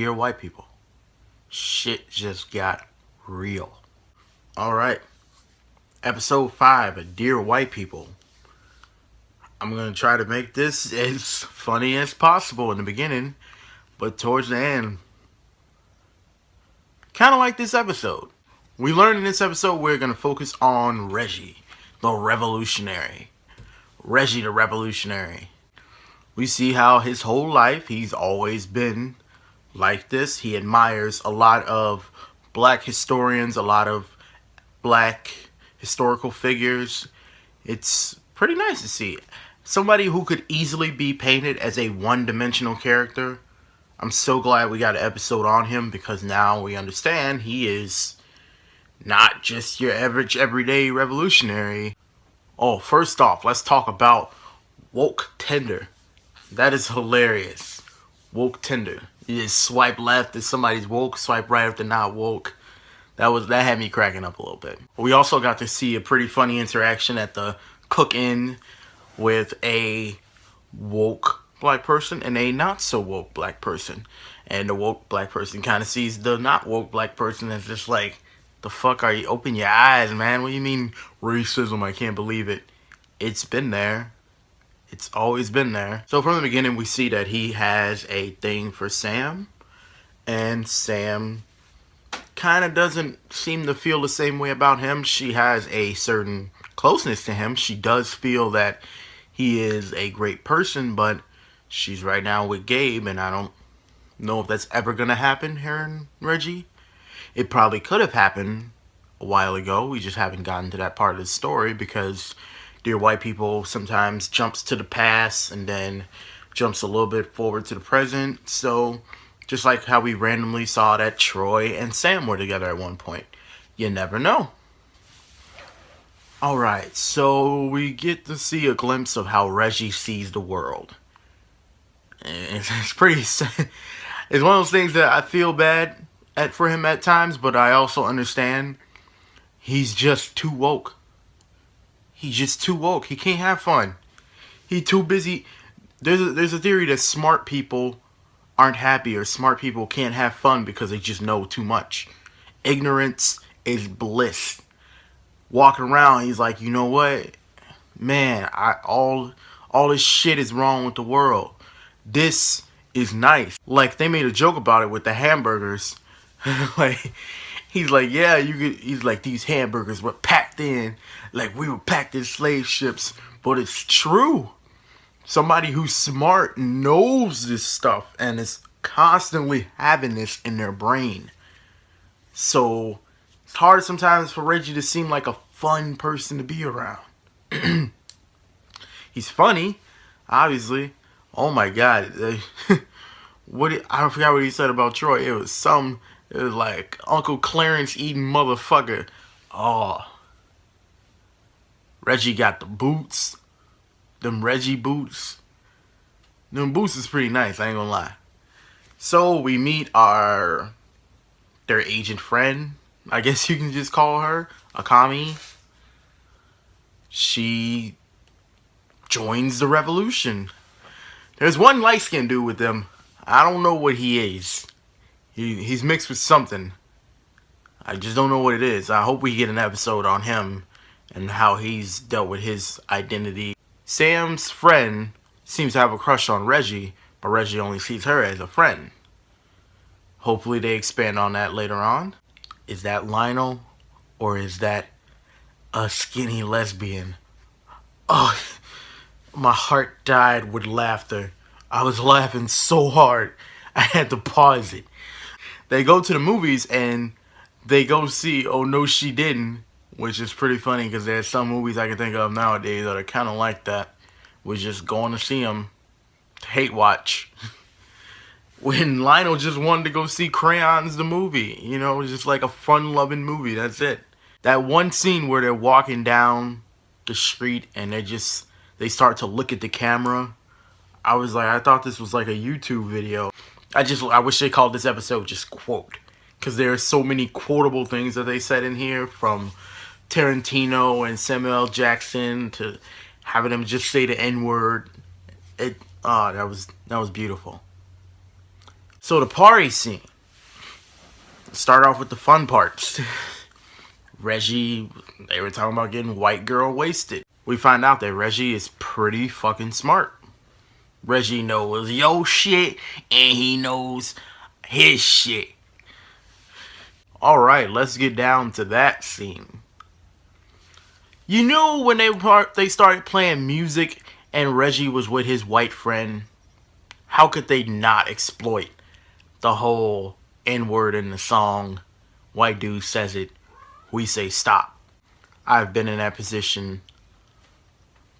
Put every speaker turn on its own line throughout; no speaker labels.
Dear white people, shit just got real. Alright, episode 5 of Dear White People. I'm going to try to make this as funny as possible in the beginning, but towards the end, kind of like this episode. We learned in this episode we're going to focus on Reggie, the revolutionary. Reggie the revolutionary. We see how his whole life he's always been like this. He admires a lot of black historians, a lot of black historical figures. It's pretty nice to see somebody who could easily be painted as a one-dimensional character. I'm so glad we got an episode on him because now we understand he is not just your average everyday revolutionary. Oh, first off, let's talk about woke Tinder. That is hilarious. Woke Tinder. You just swipe left if somebody's woke, swipe right if they're not woke. That had me cracking up a little bit. We also got to see a pretty funny interaction at the cook-in with a woke black person and a not so woke black person. And the woke black person kind of sees the not woke black person as just like, the fuck are you? Open your eyes, man. What do you mean racism? I can't believe it. It's been there. It's always been there. So from the beginning, we see that he has a thing for Sam. And Sam kind of doesn't seem to feel the same way about him. She has a certain closeness to him. She does feel that he is a great person, but she's right now with Gabe, and I don't know if that's ever going to happen, her and Reggie. It probably could have happened a while ago. We just haven't gotten to that part of the story because Dear White People sometimes jumps to the past and then jumps a little bit forward to the present. So just like how we randomly saw that Troy and Sam were together at one point. You never know. Alright, so we get to see a glimpse of how Reggie sees the world. And it's pretty sad. It's one of those things that I feel bad for him at times, but I also understand he's just too woke. He's just too woke. He can't have fun. He's too busy. There's a theory that smart people aren't happy or smart people can't have fun because they just know too much. Ignorance is bliss. Walking around, he's like, you know what? Man, all this shit is wrong with the world. This is nice. Like, they made a joke about it with the hamburgers. Like, he's like, yeah, he's like, these hamburgers were packed in like we were packed in slave ships. But it's true. Somebody who's smart knows this stuff and is constantly having this in their brain. So it's hard sometimes for Reggie to seem like a fun person to be around. He's funny, obviously. Oh my god. I forgot what he said about Troy. It was like Uncle Clarence eating motherfucker. Oh. Reggie got the boots. Them Reggie boots. Them boots is pretty nice, I ain't gonna lie. So we meet their agent friend. I guess you can just call her Akami. She joins the revolution. There's one light-skinned dude with them. I don't know what he is. He's mixed with something. I just don't know what it is. I hope we get an episode on him and how he's dealt with his identity. Sam's friend seems to have a crush on Reggie, but Reggie only sees her as a friend. Hopefully they expand on that later on. Is that Lionel or is that a skinny lesbian? Oh, my heart died with laughter. I was laughing so hard I had to pause it. They go to the movies and they go see Oh No She Didn't, which is pretty funny because there's some movies I can think of nowadays that are kind of like that. We're just going to see them. Hate watch. When Lionel just wanted to go see Crayons the movie. You know, just like a fun-loving movie. That's it. That one scene where they're walking down the street and they start to look at the camera. I was like, I thought this was like a YouTube video. I wish they called this episode just quote. Because there are so many quotable things that they said in here, from Tarantino and Samuel L. Jackson to having them just say the N-word. That was beautiful. So the party scene. Let's start off with the fun parts. Reggie, they were talking about getting white girl wasted. We find out that Reggie is pretty fucking smart. Reggie knows your shit and he knows his shit. Alright, let's get down to that scene. You know when they started playing music and Reggie was with his white friend, how could they not exploit the whole N-word in the song? White dude says it, we say stop. I've been in that position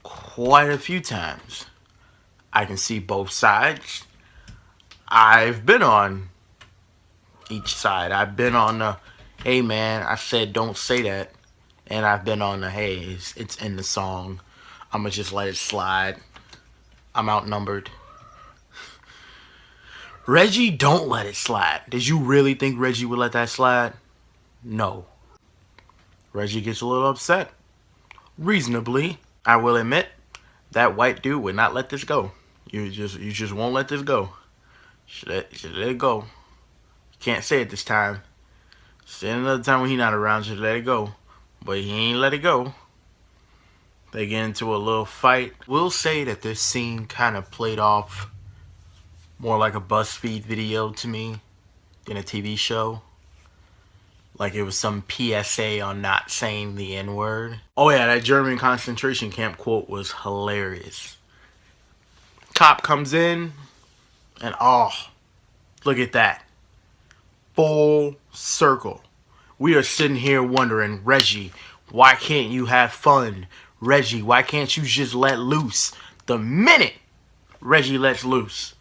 quite a few times. I can see both sides. I've been on each side. I've been on the, hey man, I said don't say that. And I've been on the, hey, it's in the song. I'm going to just let it slide. I'm outnumbered. Reggie, don't let it slide. Did you really think Reggie would let that slide? No. Reggie gets a little upset. Reasonably, I will admit, that white dude would not let this go. You just won't let this go. Should let it go. Can't say it this time. Say it another time when he's not around, just let it go. But he ain't let it go. They get into a little fight. We'll say that this scene kind of played off more like a BuzzFeed video to me than a TV show. Like it was some PSA on not saying the N-word. Oh yeah, that German concentration camp quote was hilarious. Cop comes in, and oh, look at that. Full circle. We are sitting here wondering, Reggie, why can't you have fun? Reggie, why can't you just let loose? The minute Reggie lets loose,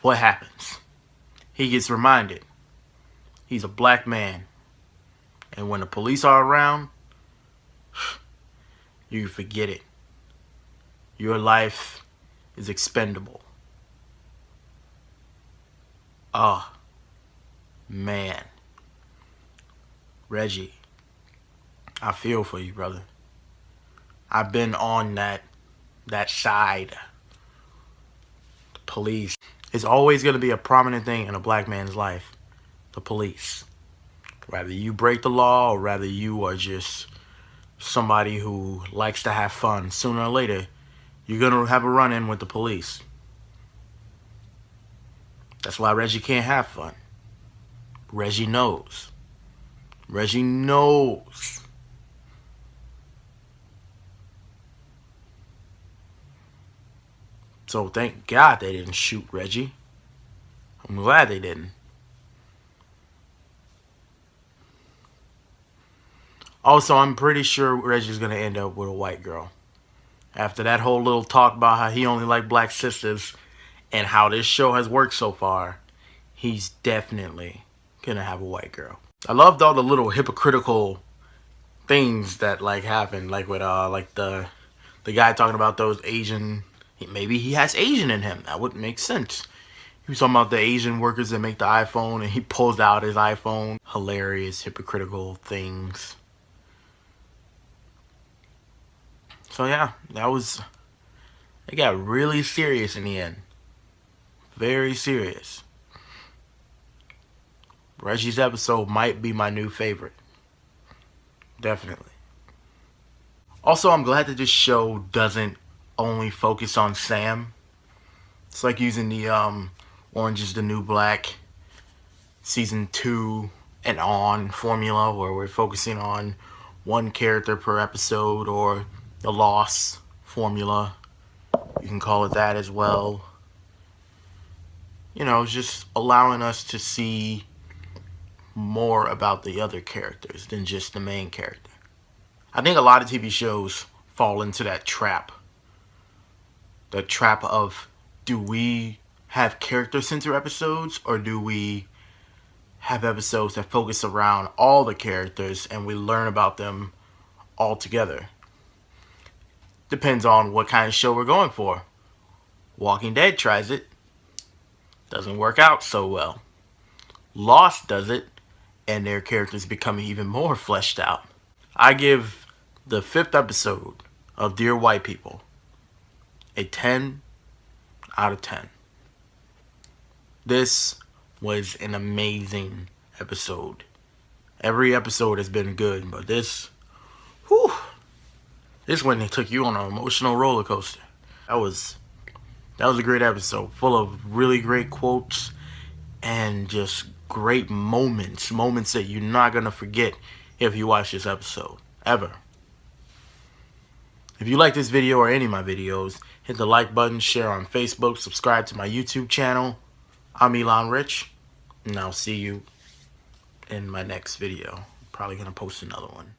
what happens? He gets reminded he's a black man. And when the police are around, you forget it. Your life is expendable. Oh, man. Reggie, I feel for you, brother. I've been on that side. The police. It's always going to be a prominent thing in a black man's life. The police. Rather you break the law or rather you are just somebody who likes to have fun. Sooner or later, you're going to have a run-in with the police. That's why Reggie can't have fun. Reggie knows. Reggie knows. So thank God they didn't shoot Reggie. I'm glad they didn't. Also, I'm pretty sure Reggie's going to end up with a white girl. After that whole little talk about how he only liked black sisters and how this show has worked so far, he's definitely going to have a white girl. I loved all the little hypocritical things that like happened, like with like the guy talking about those Asian, maybe he has Asian in him. That would make sense. He was talking about the Asian workers that make the iPhone and he pulls out his iPhone. Hilarious, hypocritical things. So yeah, it got really serious in the end. Very serious. Reggie's episode might be my new favorite. Definitely. Also, I'm glad that this show doesn't only focus on Sam. It's like using the Orange is the New Black season 2 and on formula where we're focusing on one character per episode, or the Lost formula. You can call it that as well. You know, just allowing us to see more about the other characters than just the main character. I think a lot of TV shows fall into that trap. The trap of, do we have character-centered episodes or do we have episodes that focus around all the characters and we learn about them all together? Depends on what kind of show we're going for. Walking Dead tries it. Doesn't work out so well. Lost does it, and their characters become even more fleshed out. I give the 5th episode of Dear White People a 10 out of 10. This was an amazing episode. Every episode has been good, but this one took you on an emotional roller coaster. That was a great episode, full of really great quotes and just great moments that you're not gonna forget if you watch this episode ever. If you like this video or any of my videos, hit the like button, share on Facebook, subscribe to my YouTube channel. I'm Elon Rich, and I'll see you in my next video. Probably gonna post another one.